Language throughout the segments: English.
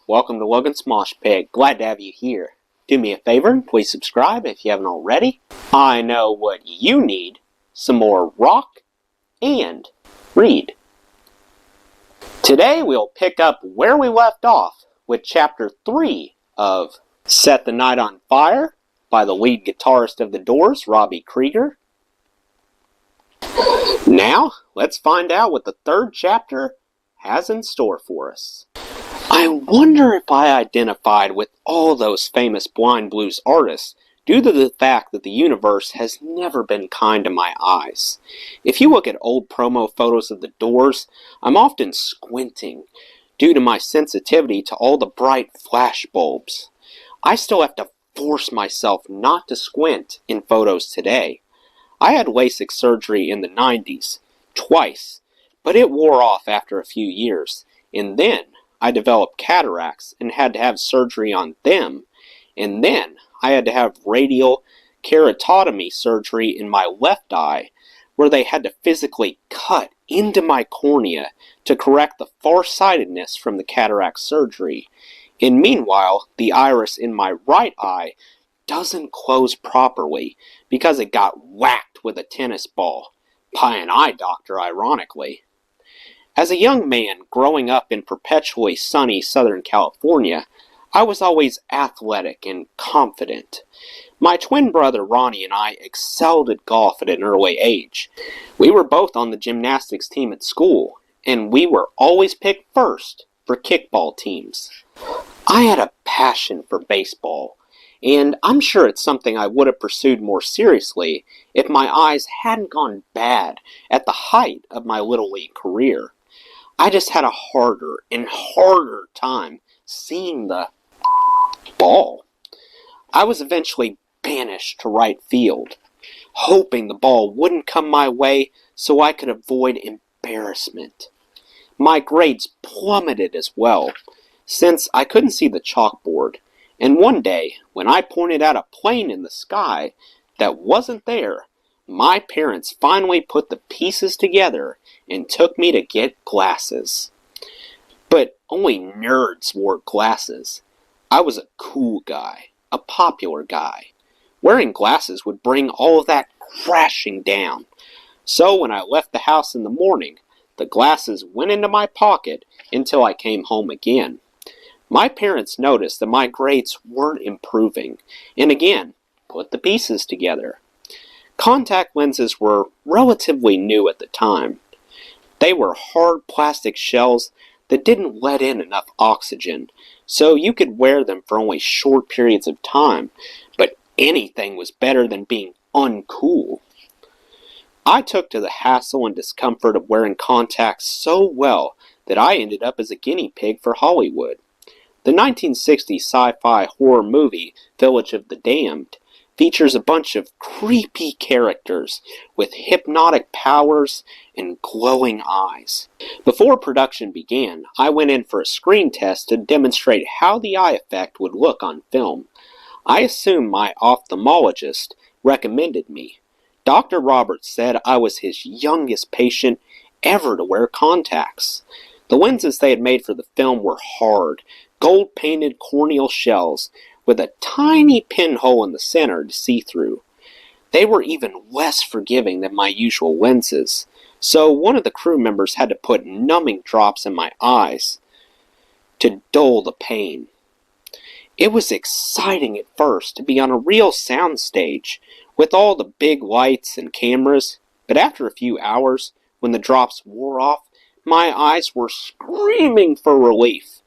welcome to Logan's Mosh Pit. Glad to have you here. Do me a favor and please subscribe if you haven't already. I know what you need, some more rock and read. Today we'll pick up where we left off with Chapter 3 of Set the Night on Fire by the lead guitarist of the Doors, Robby Krieger. Now, let's find out what the third chapter has in store for us. I wonder if I identified with all those famous blind blues artists due to the fact that the universe has never been kind to my eyes. If you look at old promo photos of the Doors, I'm often squinting due to my sensitivity to all the bright flash bulbs. I still have to force myself not to squint in photos today. I had LASIK surgery in the 90s, twice, but it wore off after a few years, and then I developed cataracts and had to have surgery on them, and then I had to have radial keratotomy surgery in my left eye, where they had to physically cut into my cornea to correct the farsightedness from the cataract surgery. And meanwhile, the iris in my right eye doesn't close properly because it got whacked with a tennis ball. By an eye doctor, ironically. As a young man growing up in perpetually sunny Southern California, I was always athletic and confident. My twin brother Ronnie and I excelled at golf at an early age. We were both on the gymnastics team at school, and we were always picked first for kickball teams. I had a passion for baseball, and I'm sure it's something I would have pursued more seriously if my eyes hadn't gone bad at the height of my Little League career. I just had a harder and harder time seeing the ball. I was eventually banished to right field, hoping the ball wouldn't come my way so I could avoid embarrassment. My grades plummeted as well, since I couldn't see the chalkboard, and one day, when I pointed out a plane in the sky that wasn't there, my parents finally put the pieces together and took me to get glasses. But only nerds wore glasses. I was a cool guy, a popular guy. Wearing glasses would bring all of that crashing down. So when I left the house in the morning, the glasses went into my pocket until I came home again. My parents noticed that my grades weren't improving, and again, put the pieces together. Contact lenses were relatively new at the time. They were hard plastic shells that didn't let in enough oxygen, so you could wear them for only short periods of time, but anything was better than being uncool. I took to the hassle and discomfort of wearing contacts so well that I ended up as a guinea pig for Hollywood. The 1960 sci-fi horror movie Village of the Damned features a bunch of creepy characters with hypnotic powers and glowing eyes. Before production began, I went in for a screen test to demonstrate how the eye effect would look on film. I assume my ophthalmologist recommended me. Dr. Roberts said I was his youngest patient ever to wear contacts. The lenses they had made for the film were hard, gold-painted corneal shells with a tiny pinhole in the center to see through. They were even less forgiving than my usual lenses, so one of the crew members had to put numbing drops in my eyes to dull the pain. It was exciting at first to be on a real soundstage with all the big lights and cameras, but after a few hours, when the drops wore off, my eyes were screaming for relief.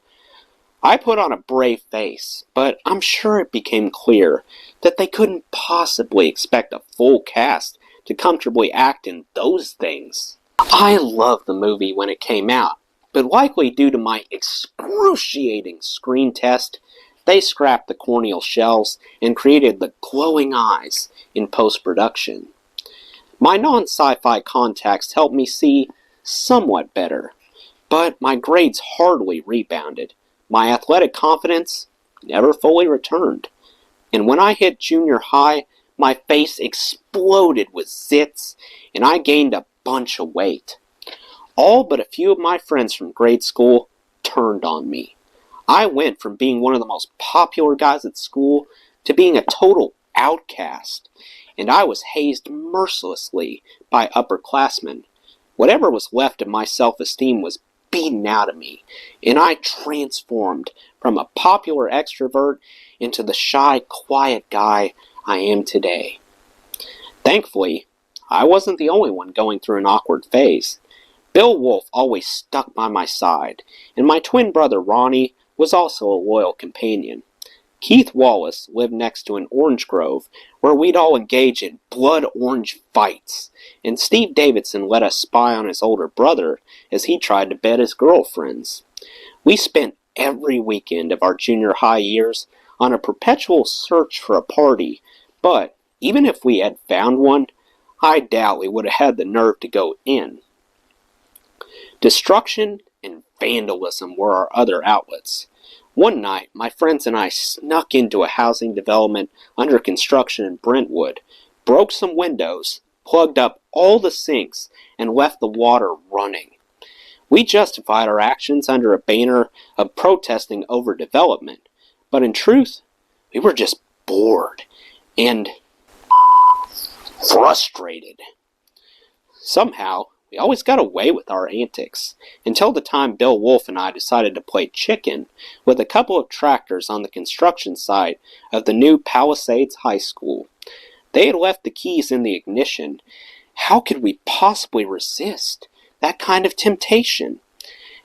I put on a brave face, but I'm sure it became clear that they couldn't possibly expect a full cast to comfortably act in those things. I loved the movie when it came out, but likely due to my excruciating screen test, they scrapped the corneal shells and created the glowing eyes in post-production. My non-sci-fi contacts helped me see somewhat better, but my grades hardly rebounded. My athletic confidence never fully returned, and when I hit junior high, my face exploded with zits, and I gained a bunch of weight. All but a few of my friends from grade school turned on me. I went from being one of the most popular guys at school to being a total outcast, and I was hazed mercilessly by upperclassmen. Whatever was left of my self-esteem was beaten out of me, and I transformed from a popular extrovert into the shy, quiet guy I am today. Thankfully, I wasn't the only one going through an awkward phase. Bill Wolf always stuck by my side, and my twin brother Ronnie was also a loyal companion. Keith Wallace lived next to an orange grove where we'd all engage in blood orange fights, and Steve Davidson let us spy on his older brother as he tried to bed his girlfriends. We spent every weekend of our junior high years on a perpetual search for a party, but even if we had found one, I doubt we would have had the nerve to go in. Destruction and vandalism were our other outlets. One night, my friends and I snuck into a housing development under construction in Brentwood, broke some windows, plugged up all the sinks, and left the water running. We justified our actions under a banner of protesting overdevelopment, but in truth, we were just bored and frustrated. Somehow, we always got away with our antics, until the time Bill Wolf and I decided to play chicken with a couple of tractors on the construction site of the new Palisades High School. They had left the keys in the ignition. How could we possibly resist that kind of temptation?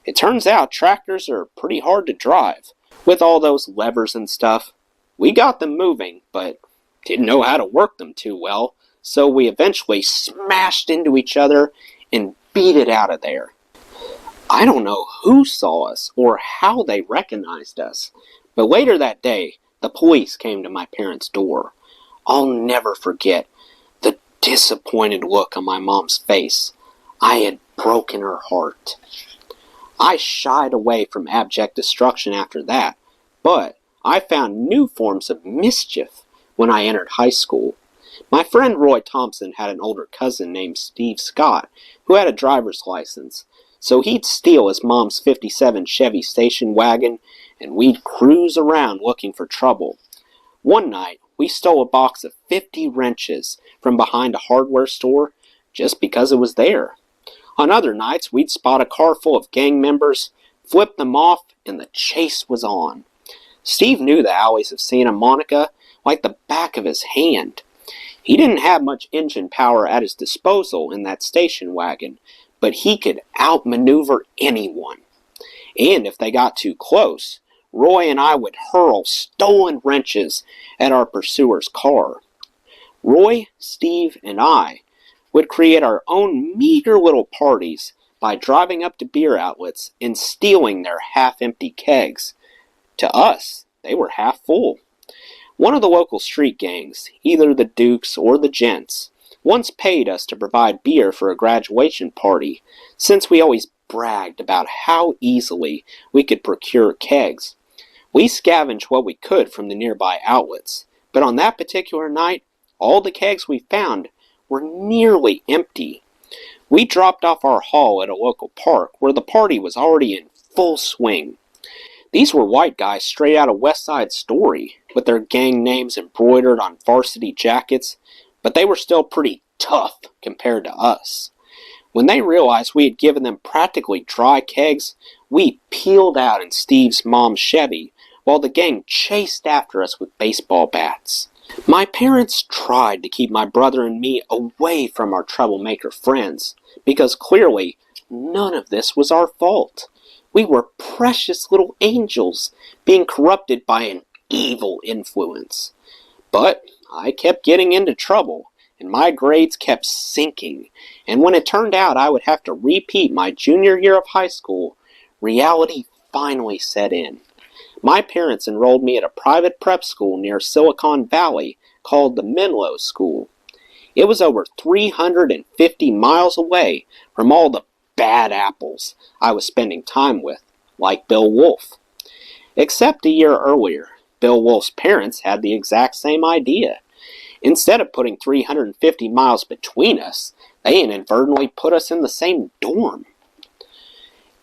It turns out tractors are pretty hard to drive, with all those levers and stuff. We got them moving, but didn't know how to work them too well, so we eventually smashed into each other and beat it out of there. I don't know who saw us or how they recognized us, but later that day, the police came to my parents' door. I'll never forget the disappointed look on my mom's face. I had broken her heart. I shied away from abject destruction after that, but I found new forms of mischief when I entered high school. My friend Roy Thompson had an older cousin named Steve Scott who had a driver's license, so he'd steal his mom's '57 Chevy station wagon and we'd cruise around looking for trouble. One night, we stole a box of 50 wrenches from behind a hardware store just because it was there. On other nights, we'd spot a car full of gang members, flip them off, and the chase was on. Steve knew the alleys of Santa Monica like the back of his hand. He didn't have much engine power at his disposal in that station wagon, but he could outmaneuver anyone. And if they got too close, Roy and I would hurl stolen wrenches at our pursuer's car. Roy, Steve, and I would create our own meager little parties by driving up to beer outlets and stealing their half-empty kegs. To us, they were half full. One of the local street gangs, either the Dukes or the Gents, once paid us to provide beer for a graduation party, since we always bragged about how easily we could procure kegs. We scavenged what we could from the nearby outlets, but on that particular night, all the kegs we found were nearly empty. We dropped off our haul at a local park where the party was already in full swing. These were white guys straight out of West Side Story, with their gang names embroidered on varsity jackets, but they were still pretty tough compared to us. When they realized we had given them practically dry kegs, we peeled out in Steve's mom's Chevy, while the gang chased after us with baseball bats. My parents tried to keep my brother and me away from our troublemaker friends, because clearly none of this was our fault. We were precious little angels being corrupted by an evil influence. But I kept getting into trouble, and my grades kept sinking, and when it turned out I would have to repeat my junior year of high school, reality finally set in. My parents enrolled me at a private prep school near Silicon Valley called the Menlo School. It was over 350 miles away from all the bad apples I was spending time with, like Bill Wolf. Except a year earlier, Bill Wolf's parents had the exact same idea. Instead of putting 350 miles between us, they inadvertently put us in the same dorm.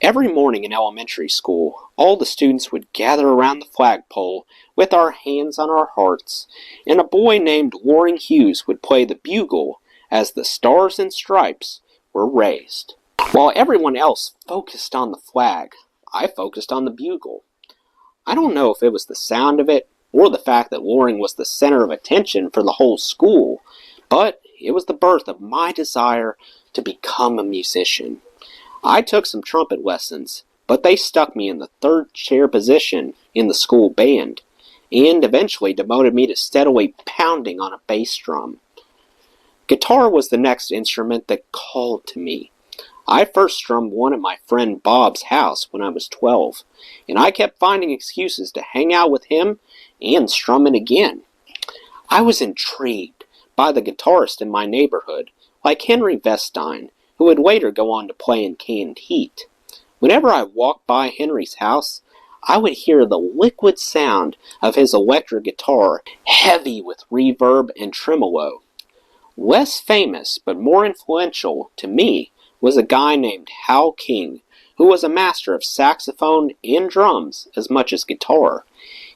Every morning in elementary school, all the students would gather around the flagpole with our hands on our hearts, and a boy named Loring Hughes would play the bugle as the stars and stripes were raised. While everyone else focused on the flag, I focused on the bugle. I don't know if it was the sound of it or the fact that Loring was the center of attention for the whole school, but it was the birth of my desire to become a musician. I took some trumpet lessons, but they stuck me in the third chair position in the school band, and eventually demoted me to steadily pounding on a bass drum. Guitar was the next instrument that called to me. I first strummed one at my friend Bob's house when I was 12, and I kept finding excuses to hang out with him and strum it again. I was intrigued by the guitarist in my neighborhood, like Henry Vestine, who would later go on to play in Canned Heat. Whenever I walked by Henry's house, I would hear the liquid sound of his electric guitar, heavy with reverb and tremolo. Less famous, but more influential to me, was a guy named Hal King, who was a master of saxophone and drums as much as guitar.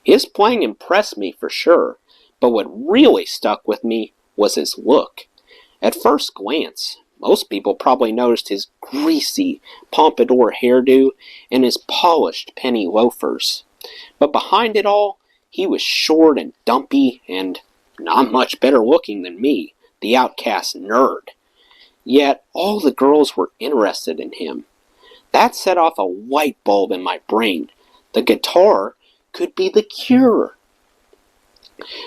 His playing impressed me for sure, but what really stuck with me was his look. At first glance, most people probably noticed his greasy pompadour hairdo and his polished penny loafers. But behind it all, he was short and dumpy and not much better looking than me, the outcast nerd. Yet all the girls were interested in him. That set off a light bulb in my brain. The guitar could be the cure.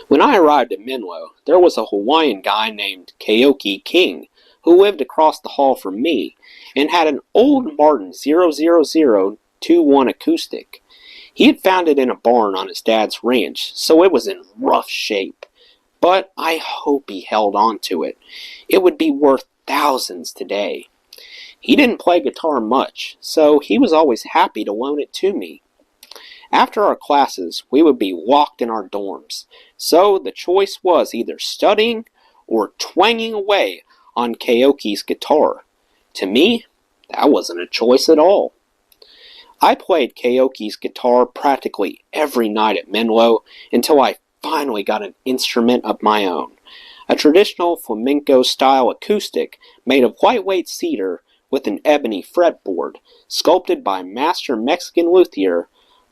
When I arrived at Menlo, there was a Hawaiian guy named Keoki King who lived across the hall from me and had an old Martin 00021 acoustic. He had found it in a barn on his dad's ranch, so it was in rough shape. But I hope he held on to it. It would be worth thousands today. He didn't play guitar much, so he was always happy to loan it to me. After our classes, we would be locked in our dorms, so the choice was either studying or twanging away on Keoki's guitar. To me, that wasn't a choice at all. I played Keoki's guitar practically every night at Menlo until I finally got an instrument of my own, a traditional flamenco-style acoustic made of lightweight cedar with an ebony fretboard, sculpted by master Mexican luthier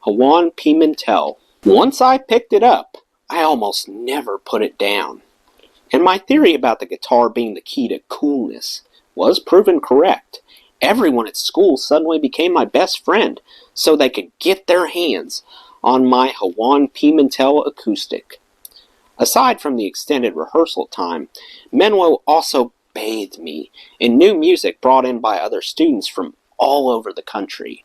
Juan Pimentel. Once I picked it up, I almost never put it down. And my theory about the guitar being the key to coolness was proven correct. Everyone at school suddenly became my best friend, so they could get their hands on my Juan Pimentel acoustic. Aside from the extended rehearsal time, Menlo also bathed me in new music brought in by other students from all over the country.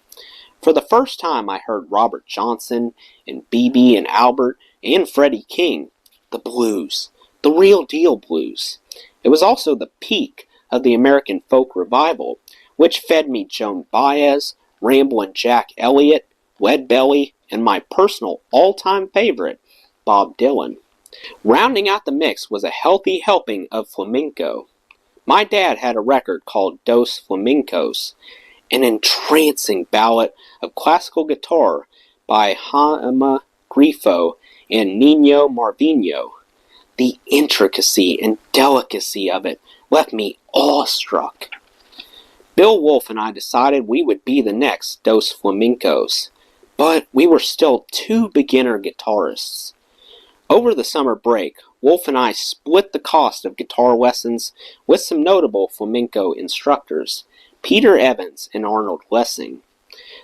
For the first time, I heard Robert Johnson and B.B. and Albert and Freddie King, the blues, the real deal blues. It was also the peak of the American folk revival, which fed me Joan Baez, Ramblin' Jack Elliott, Lead Belly, and my personal all-time favorite, Bob Dylan. Rounding out the mix was a healthy helping of flamenco. My dad had a record called Dos Flamencos, an entrancing ballad of classical guitar by Jaime Grifo and Nino Marvino. The intricacy and delicacy of it left me awestruck. Bill Wolf and I decided we would be the next Dos Flamencos, but we were still two beginner guitarists. Over the summer break, Wolf and I split the cost of guitar lessons with some notable flamenco instructors, Peter Evans and Arnold Lessing.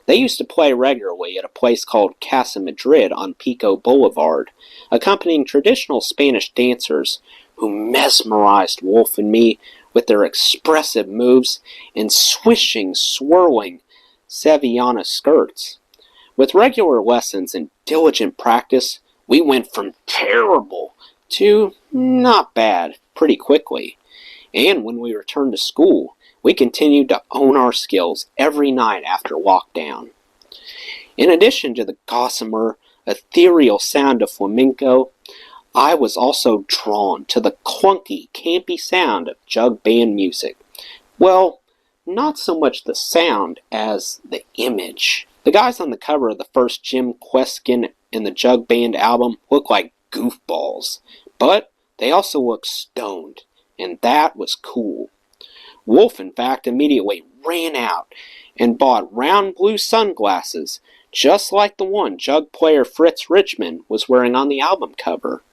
They used to play regularly at a place called Casa Madrid on Pico Boulevard, accompanying traditional Spanish dancers who mesmerized Wolf and me with their expressive moves and swishing, swirling Sevillana skirts. With regular lessons and diligent practice, we went from terrible to not bad pretty quickly. And when we returned to school, we continued to own our skills every night after lockdown. In addition to the gossamer, ethereal sound of flamenco, I was also drawn to the clunky, campy sound of jug band music. Well, not so much the sound as the image. The guys on the cover of the first Jim Kweskin and the Jug Band album look like goofballs, but they also look stoned, and that was cool. Wolf, in fact, immediately ran out and bought round blue sunglasses, just like the one Jug player Fritz Richmond was wearing on the album cover.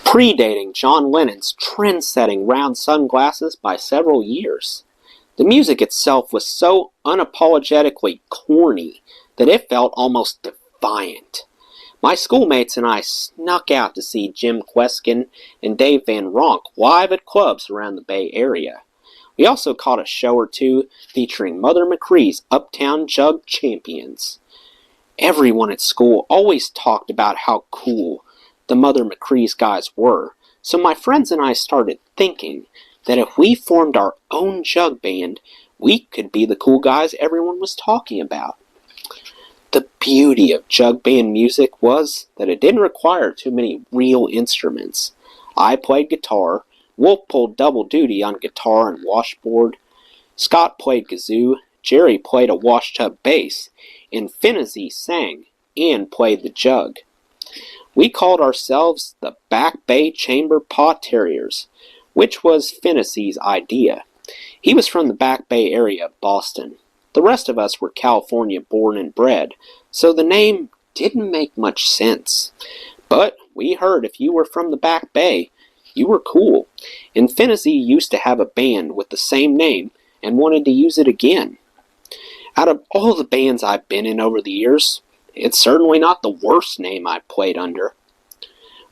Predating John Lennon's trend-setting round sunglasses by several years. The music itself was so unapologetically corny that it felt almost defiant. My schoolmates and I snuck out to see Jim Kweskin and Dave Van Ronk live at clubs around the Bay Area. We also caught a show or two featuring Mother McCree's Uptown Jug Champions. Everyone at school always talked about how cool the Mother McCree's guys were, so my friends and I started thinking that if we formed our own jug band, we could be the cool guys everyone was talking about. The beauty of jug band music was that it didn't require too many real instruments. I played guitar, Wolf pulled double duty on guitar and washboard, Scott played kazoo, Jerry played a washtub bass, and Finney sang and played the jug. We called ourselves the Back Bay Chamber Paw Terriers, which was Finney's idea. He was from the Back Bay area of Boston. The rest of us were California born and bred, so the name didn't make much sense. But we heard if you were from the Back Bay, you were cool, and Finney used to have a band with the same name and wanted to use it again. Out of all the bands I've been in over the years, it's certainly not the worst name I've played under.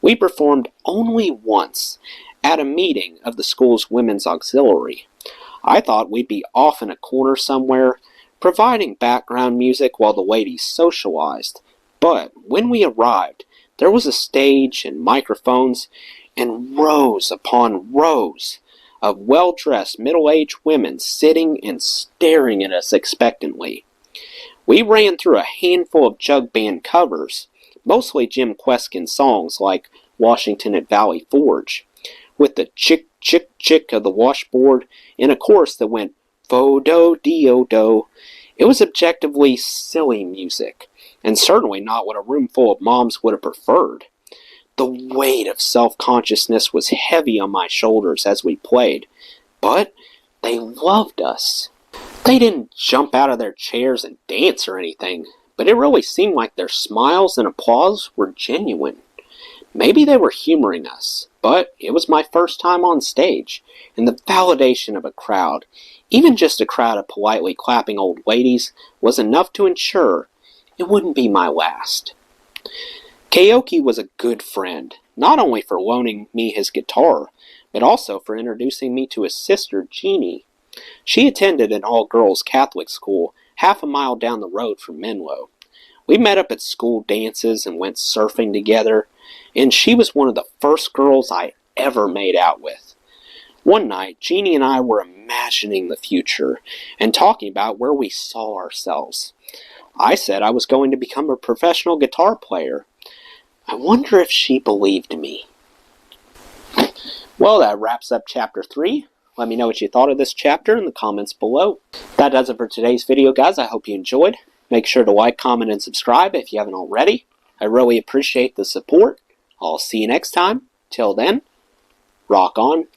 We performed only once at a meeting of the school's women's auxiliary. I thought we'd be off in a corner somewhere, providing background music while the ladies socialized. But when we arrived, there was a stage and microphones and rows upon rows of well-dressed middle-aged women sitting and staring at us expectantly. We ran through a handful of jug band covers, mostly Jim Kweskin songs like Washington at Valley Forge, with the chick, chick, chick of the washboard in a chorus that went fo-do-de-o-do. It was objectively silly music, and certainly not what a room full of moms would have preferred. The weight of self-consciousness was heavy on my shoulders as we played, but they loved us. They didn't jump out of their chairs and dance or anything, but it really seemed like their smiles and applause were genuine. Maybe they were humoring us, but it was my first time on stage, and the validation of a crowd, even just a crowd of politely clapping old ladies, was enough to ensure it wouldn't be my last. Keoki was a good friend, not only for loaning me his guitar, but also for introducing me to his sister, Jeannie. She attended an all-girls Catholic school half a mile down the road from Menlo. We met up at school dances and went surfing together, and she was one of the first girls I ever made out with. One night, Jeannie and I were imagining the future and talking about where we saw ourselves. I said I was going to become a professional guitar player. I wonder if she believed me. Well, that wraps up Chapter 3. Let me know what you thought of this chapter in the comments below. That does it for today's video, guys. I hope you enjoyed. Make sure to like, comment, and subscribe if you haven't already. I really appreciate the support. I'll see you next time. Till then, rock on.